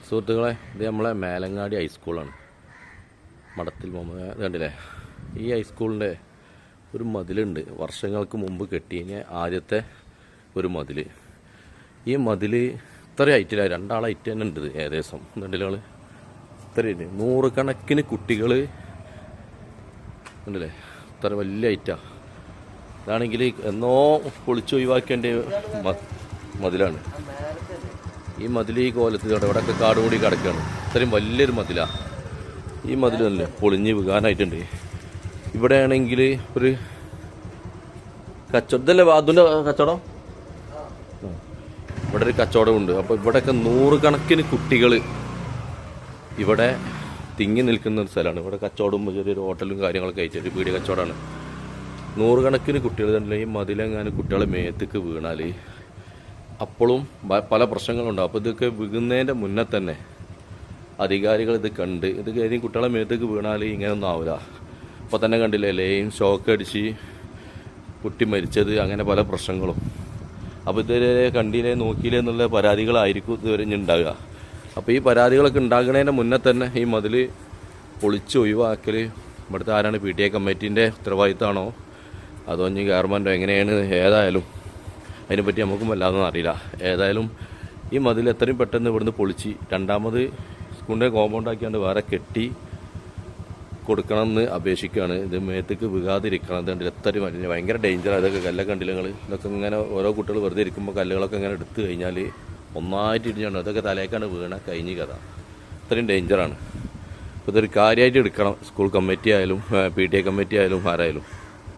സുഹൃത്തുക്കളെ, ഇത് നമ്മളെ മേലങ്ങാടി ഹൈസ്കൂളാണ്. മഠത്തിൽ മുഹമ്മദ് കണ്ടില്ലേ? ഈ ഹൈസ്കൂളിൻ്റെ ഒരു മതിലുണ്ട്, വർഷങ്ങൾക്ക് മുമ്പ് കെട്ടിയ ആദ്യത്തെ ഒരു മതിൽ. ഈ മതിൽ ഇത്ര ഹൈറ്റില്ല, രണ്ടാളെ ഹൈറ്റ് തന്നെ ഉണ്ട് ഏകദേശം. കണ്ടില്ലേ? ഇത്രയുണ്ട്, നൂറുകണക്കിന് കുട്ടികൾ കണ്ടില്ലേ? ഇത്ര വലിയ ഹൈറ്റാണ്. ഇതാണെങ്കിൽ എന്നോ പൊളിച്ചൊഴിവാക്കേണ്ട മതിലാണ്. ഈ മതിൽ ഈ കോലത്തിൽ ഇവിടെയൊക്കെ കാട് കൂടി കിടക്കുകയാണ്. ഇത്രയും വലിയൊരു മതിലാണ്. ഈ മതിൽ തന്നെ പൊളിഞ്ഞ് വീകാനായിട്ടുണ്ട്. ഇവിടെ ആണെങ്കിൽ ഒരു കച്ചവടല്ലേ, അതിൻ്റെ കച്ചവടം, ഇവിടെ ഒരു കച്ചവടമുണ്ട്. അപ്പോൾ ഇവിടെയൊക്കെ നൂറുകണക്കിന് കുട്ടികൾ ഇവിടെ തിങ്ങി നിൽക്കുന്ന ഒരു സ്ഥലമാണ്. ഇവിടെ കച്ചവടവും ചെറിയൊരു ഹോട്ടലും കാര്യങ്ങളൊക്കെ കഴിച്ചൊരു പീടിക കച്ചവടമാണ്. നൂറുകണക്കിന് കുട്ടികൾ തന്നെ ഈ മതിലെങ്ങാനും കുട്ടികളെ മേത്തേക്ക് വീണാൽ അപ്പോഴും പല പ്രശ്നങ്ങളുണ്ടാവും. അപ്പോൾ ഇതൊക്കെ വീഴുന്നതിൻ്റെ മുന്നേ തന്നെ അധികാരികൾ ഇത് കണ്ട് ഇത് കഴിഞ്ഞ് കുട്ടികളെ മേത്തേക്ക് വീണാൽ ഇങ്ങനെയൊന്നും ആവില്ല. അപ്പോൾ തന്നെ കണ്ടില്ലേ, ലൈൻ ഷോക്ക് അടിച്ച് കുട്ടി മരിച്ചത്, അങ്ങനെ പല പ്രശ്നങ്ങളും. അപ്പോൾ ഇതുവരെ കണ്ടില്ലേ, നോക്കിയില്ലേ എന്നുള്ള പരാതികളായിരിക്കും ഇതുവരെ ഉണ്ടാകുക. അപ്പോൾ ഈ പരാതികളൊക്കെ ഉണ്ടാകുന്നതിൻ്റെ മുന്നേ തന്നെ ഈ മതിൽ പൊളിച്ച് ഒഴിവാക്കൽ ഇവിടുത്തെ ആരാണ്, PTA കമ്മിറ്റീൻ്റെ ഉത്തരവാദിത്തമാണോ അതോ ഇനി ഗവൺമെൻറ്റോ എങ്ങനെയാണ്, ഏതായാലും അതിനെപ്പറ്റി നമുക്കും വല്ലാതൊന്നും അറിയില്ല. ഏതായാലും ഈ മതിൽ എത്രയും പെട്ടെന്ന് ഇവിടുന്ന് പൊളിച്ച് രണ്ടാമത് സ്കൂളിൻ്റെ കോമ്പൗണ്ട് ആക്കിയാണ്ട് വേറെ കെട്ടി കൊടുക്കണമെന്ന് അപേക്ഷിക്കുകയാണ്. ഇത് മേത്തേക്ക് വീകാതിരിക്കണം. അതുകൊണ്ട് എത്രയും ഭയങ്കര ഡേഞ്ചറാണ്. ഇതൊക്കെ കല്ലൊക്കെ കണ്ടില്ല നിങ്ങൾ? ഇതൊക്കെ ഇങ്ങനെ ഓരോ കുട്ടികൾ വെറുതെ ഇരിക്കുമ്പോൾ കല്ലുകളൊക്കെ ഇങ്ങനെ എടുത്തു കഴിഞ്ഞാൽ ഒന്നായിട്ട് ഇടിഞ്ഞുണ്ട്. അതൊക്കെ തലേക്കാണ് വീണ കഴിഞ്ഞ കഥ. ഇത്രയും ഡേഞ്ചറാണ്. അപ്പോൾ ഇതൊരു കാര്യമായിട്ട് എടുക്കണം, സ്കൂൾ കമ്മിറ്റി ആയാലും PTA കമ്മിറ്റി ആയാലും ആരായാലും.